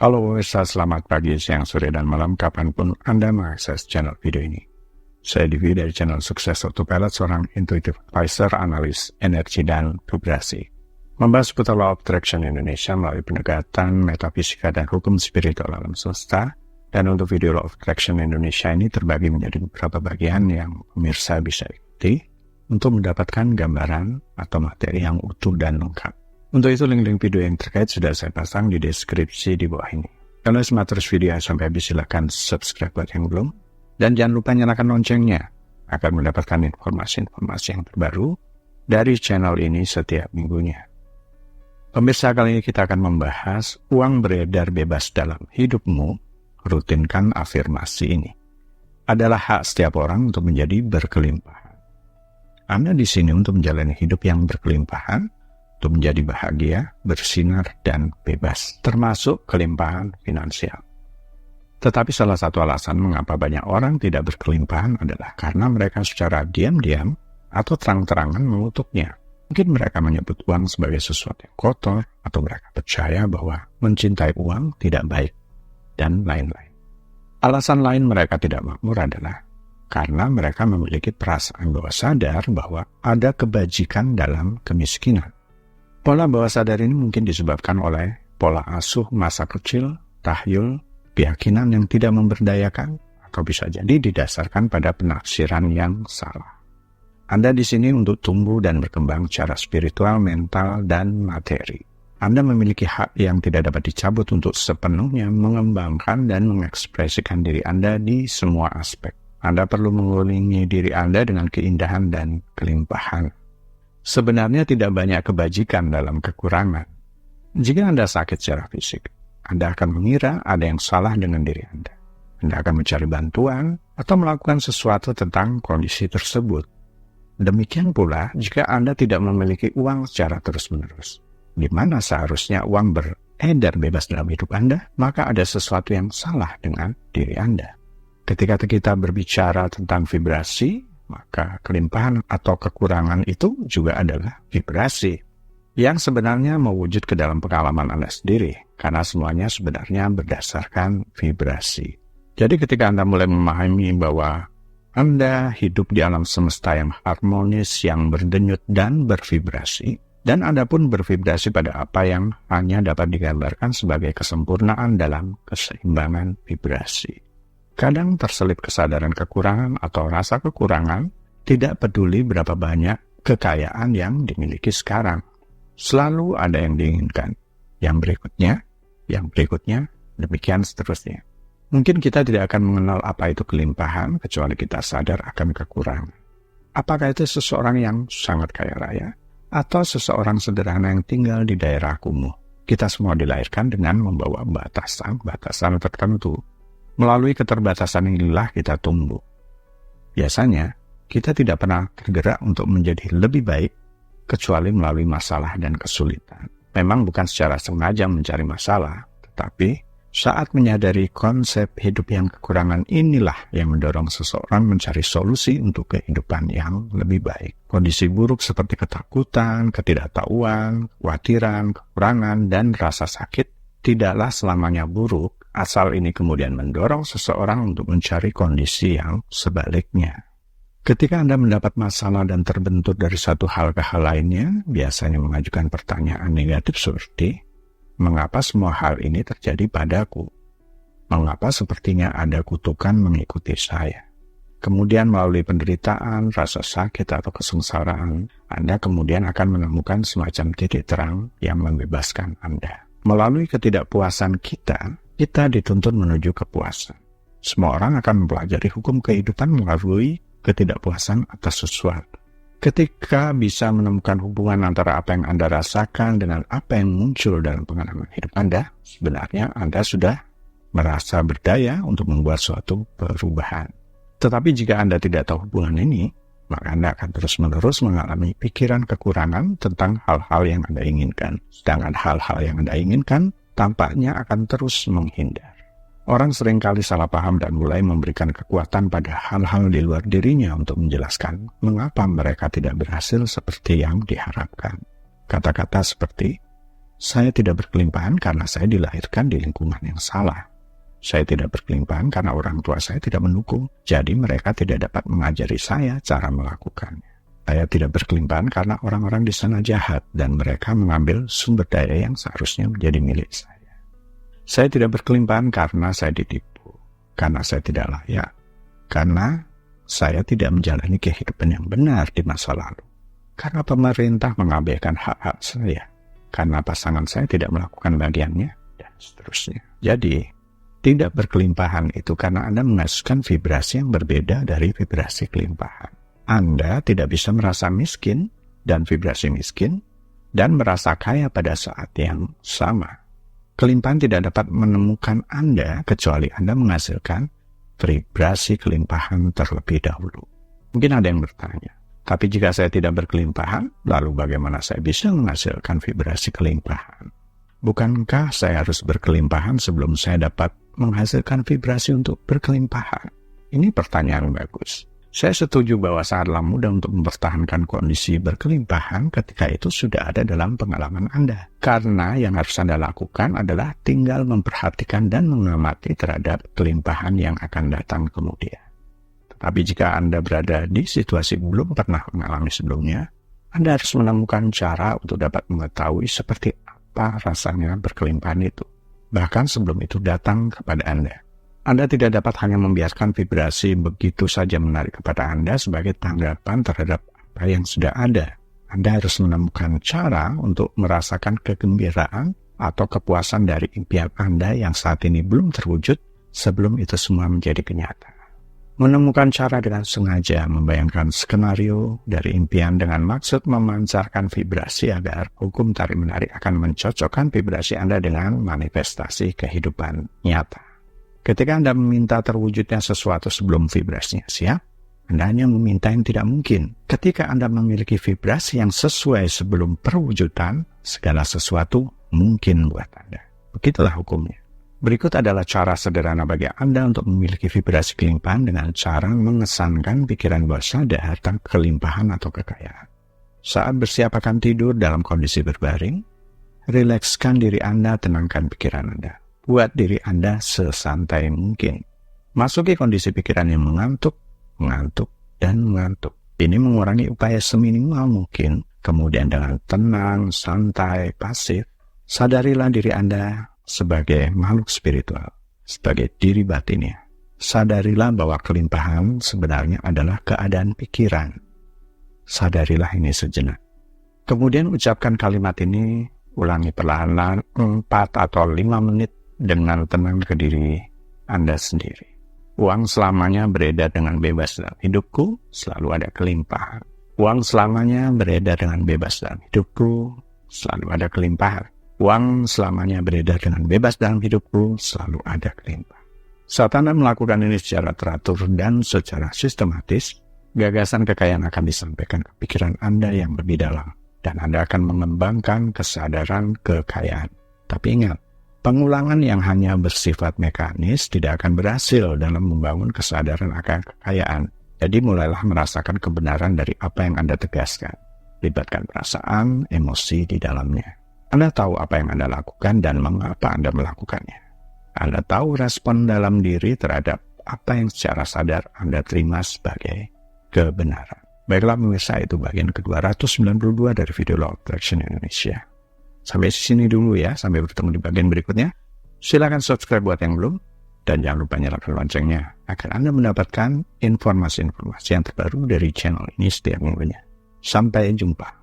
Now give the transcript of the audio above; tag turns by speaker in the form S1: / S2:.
S1: Halo pemirsa, selamat pagi, siang, sore, dan malam kapanpun Anda mengakses channel video ini. Saya Divi dari channel Sukses Autopilot, seorang intuitive advisor, analis energi dan vibrasi. Membahas seputar Law of Attraction Indonesia melalui pendekatan metafisika dan hukum spiritual alam semesta. Dan untuk video Law of Attraction Indonesia ini terbagi menjadi beberapa bagian yang pemirsa bisa ikuti untuk mendapatkan gambaran atau materi yang utuh dan lengkap. Untuk itu, link-link video yang terkait sudah saya pasang di deskripsi di bawah ini. Kalau semua terus video sampai habis, silahkan subscribe buat yang belum. Dan jangan lupa nyalakan loncengnya agar mendapatkan informasi-informasi yang terbaru dari channel ini setiap minggunya. Pemirsa, kali ini kita akan membahas uang beredar bebas dalam hidupmu. Rutinkan afirmasi ini. Adalah hak setiap orang untuk menjadi berkelimpahan. Anda di sini untuk menjalani hidup yang berkelimpahan, untuk menjadi bahagia, bersinar, dan bebas, termasuk kelimpahan finansial. Tetapi salah satu alasan mengapa banyak orang tidak berkelimpahan adalah karena mereka secara diam-diam atau terang-terangan mengutuknya. Mungkin mereka menyebut uang sebagai sesuatu yang kotor, atau mereka percaya bahwa mencintai uang tidak baik, dan lain-lain. Alasan lain mereka tidak makmur adalah karena mereka memiliki perasaan bawah sadar bahwa ada kebajikan dalam kemiskinan. Pola bawah sadar ini mungkin disebabkan oleh pola asuh masa kecil, tahyul, keyakinan yang tidak memberdayakan, atau bisa jadi didasarkan pada penafsiran yang salah. Anda di sini untuk tumbuh dan berkembang secara spiritual, mental, dan materi. Anda memiliki hak yang tidak dapat dicabut untuk sepenuhnya mengembangkan dan mengekspresikan diri Anda di semua aspek. Anda perlu mengelilingi diri Anda dengan keindahan dan kelimpahan. Sebenarnya tidak banyak kebajikan dalam kekurangan. Jika Anda sakit secara fisik, Anda akan mengira ada yang salah dengan diri Anda. Anda akan mencari bantuan atau melakukan sesuatu tentang kondisi tersebut. Demikian pula jika Anda tidak memiliki uang secara terus-menerus. Di mana seharusnya uang beredar bebas dalam hidup Anda, maka ada sesuatu yang salah dengan diri Anda. Ketika kita berbicara tentang vibrasi, maka kelimpahan atau kekurangan itu juga adalah vibrasi yang sebenarnya mewujud ke dalam pengalaman Anda sendiri, karena semuanya sebenarnya berdasarkan vibrasi. Jadi ketika Anda mulai memahami bahwa Anda hidup di alam semesta yang harmonis, yang berdenyut dan bervibrasi, dan Anda pun bervibrasi pada apa yang hanya dapat digambarkan sebagai kesempurnaan dalam keseimbangan vibrasi. Kadang terselip kesadaran kekurangan atau rasa kekurangan, tidak peduli berapa banyak kekayaan yang dimiliki sekarang. Selalu ada yang diinginkan. Yang berikutnya, demikian seterusnya. Mungkin kita tidak akan mengenal apa itu kelimpahan, kecuali kita sadar akan kekurangan. Apakah itu seseorang yang sangat kaya raya, atau seseorang sederhana yang tinggal di daerah kumuh? Kita semua dilahirkan dengan membawa batasan tertentu. Melalui keterbatasan inilah kita tumbuh. Biasanya, kita tidak pernah tergerak untuk menjadi lebih baik, kecuali melalui masalah dan kesulitan. Memang bukan secara sengaja mencari masalah, tetapi saat menyadari konsep hidup yang kekurangan inilah yang mendorong seseorang mencari solusi untuk kehidupan yang lebih baik. Kondisi buruk seperti ketakutan, ketidaktahuan, kekhawatiran, kekurangan, dan rasa sakit tidaklah selamanya buruk, asal ini kemudian mendorong seseorang untuk mencari kondisi yang sebaliknya. Ketika Anda mendapat masalah dan terbentur dari satu hal ke hal lainnya, biasanya mengajukan pertanyaan negatif seperti, mengapa semua hal ini terjadi padaku? Mengapa sepertinya ada kutukan mengikuti saya? Kemudian melalui penderitaan, rasa sakit atau kesengsaraan, Anda kemudian akan menemukan semacam titik terang yang membebaskan Anda. Melalui ketidakpuasan kita dituntut menuju kepuasan. Semua orang akan mempelajari hukum kehidupan melalui ketidakpuasan atas sesuatu. Ketika bisa menemukan hubungan antara apa yang Anda rasakan dengan apa yang muncul dalam pengalaman hidup Anda, sebenarnya Anda sudah merasa berdaya untuk membuat suatu perubahan. Tetapi jika Anda tidak tahu hubungan ini, maka Anda akan terus-menerus mengalami pikiran kekurangan tentang hal-hal yang Anda inginkan. Sedangkan hal-hal yang Anda inginkan tampaknya akan terus menghindar. Orang seringkali salah paham dan mulai memberikan kekuatan pada hal-hal di luar dirinya untuk menjelaskan mengapa mereka tidak berhasil seperti yang diharapkan. Kata-kata seperti, Saya tidak berkelimpahan karena saya dilahirkan di lingkungan yang salah. Saya tidak berkelimpahan karena orang tua saya tidak mendukung, jadi mereka tidak dapat mengajari saya cara melakukannya. Saya tidak berkelimpahan karena orang-orang di sana jahat dan mereka mengambil sumber daya yang seharusnya menjadi milik saya. Saya tidak berkelimpahan karena saya ditipu, karena saya tidak layak, karena saya tidak menjalani kehidupan yang benar di masa lalu, karena pemerintah mengabaikan hak-hak saya, karena pasangan saya tidak melakukan bagiannya, dan seterusnya. Jadi, tidak berkelimpahan itu karena Anda menghasilkan vibrasi yang berbeda dari vibrasi kelimpahan. Anda tidak bisa merasa miskin dan vibrasi miskin dan merasa kaya pada saat yang sama. Kelimpahan tidak dapat menemukan Anda kecuali Anda menghasilkan vibrasi kelimpahan terlebih dahulu. Mungkin ada yang bertanya, tapi jika saya tidak berkelimpahan, lalu bagaimana saya bisa menghasilkan vibrasi kelimpahan? Bukankah saya harus berkelimpahan sebelum saya dapat menghasilkan vibrasi untuk berkelimpahan? Ini pertanyaan bagus. Saya setuju bahwa sangatlah mudah untuk mempertahankan kondisi berkelimpahan ketika itu sudah ada dalam pengalaman Anda. Karena yang harus Anda lakukan adalah tinggal memperhatikan dan mengamati terhadap kelimpahan yang akan datang kemudian. Tetapi jika Anda berada di situasi belum pernah mengalami sebelumnya, Anda harus menemukan cara untuk dapat mengetahui seperti apa rasanya berkelimpahan itu, bahkan sebelum itu datang kepada Anda. Anda tidak dapat hanya membiarkan vibrasi begitu saja menarik kepada Anda sebagai tanggapan terhadap apa yang sudah ada. Anda harus menemukan cara untuk merasakan kegembiraan atau kepuasan dari impian Anda yang saat ini belum terwujud sebelum itu semua menjadi kenyataan. Menemukan cara dengan sengaja membayangkan skenario dari impian dengan maksud memancarkan vibrasi agar hukum tarik-menarik akan mencocokkan vibrasi Anda dengan manifestasi kehidupan nyata. Ketika Anda meminta terwujudnya sesuatu sebelum vibrasinya siap, Anda hanya meminta yang tidak mungkin. Ketika Anda memiliki vibrasi yang sesuai sebelum perwujudan, segala sesuatu mungkin buat Anda. Begitulah hukumnya. Berikut adalah cara sederhana bagi Anda untuk memiliki vibrasi kelimpahan dengan cara mengesankan pikiran bawah sadar tentang kelimpahan atau kekayaan. Saat bersiap akan tidur dalam kondisi berbaring, rilekskan diri Anda, tenangkan pikiran Anda. Buat diri Anda sesantai mungkin. Masuki kondisi pikiran yang mengantuk, dan mengantuk. Ini mengurangi upaya seminimal mungkin. Kemudian dengan tenang, santai, pasif, sadarilah diri Anda sebagai makhluk spiritual, sebagai diri batinnya. Sadarilah bahwa kelimpahan sebenarnya adalah keadaan pikiran. Sadarilah ini sejenak. Kemudian ucapkan kalimat ini, ulangi perlahan-lahan 4 atau 5 menit dengan tenang ke diri Anda sendiri. Uang selamanya beredar dengan bebas dalam hidupku, selalu ada kelimpahan. Uang selamanya beredar dengan bebas dalam hidupku, selalu ada kelimpahan. Uang selamanya beredar dengan bebas dalam hidupku, selalu ada kelimpahan. Saat Anda melakukan ini secara teratur dan secara sistematis, gagasan kekayaan akan disampaikan ke pikiran Anda yang lebih dalam, dan Anda akan mengembangkan kesadaran kekayaan. Tapi ingat, pengulangan yang hanya bersifat mekanis tidak akan berhasil dalam membangun kesadaran akan kekayaan. Jadi mulailah merasakan kebenaran dari apa yang Anda tegaskan. Libatkan perasaan, emosi di dalamnya. Anda tahu apa yang Anda lakukan dan mengapa Anda melakukannya. Anda tahu respon dalam diri terhadap apa yang secara sadar Anda terima sebagai kebenaran. Baiklah pemirsa, itu bagian ke-292 dari video Law of Attraction Indonesia. Sampai sini dulu ya, sampai bertemu di bagian berikutnya. Silakan subscribe buat yang belum, dan jangan lupa nyalakan loncengnya, agar Anda mendapatkan informasi-informasi yang terbaru dari channel ini setiap minggunya. Sampai jumpa.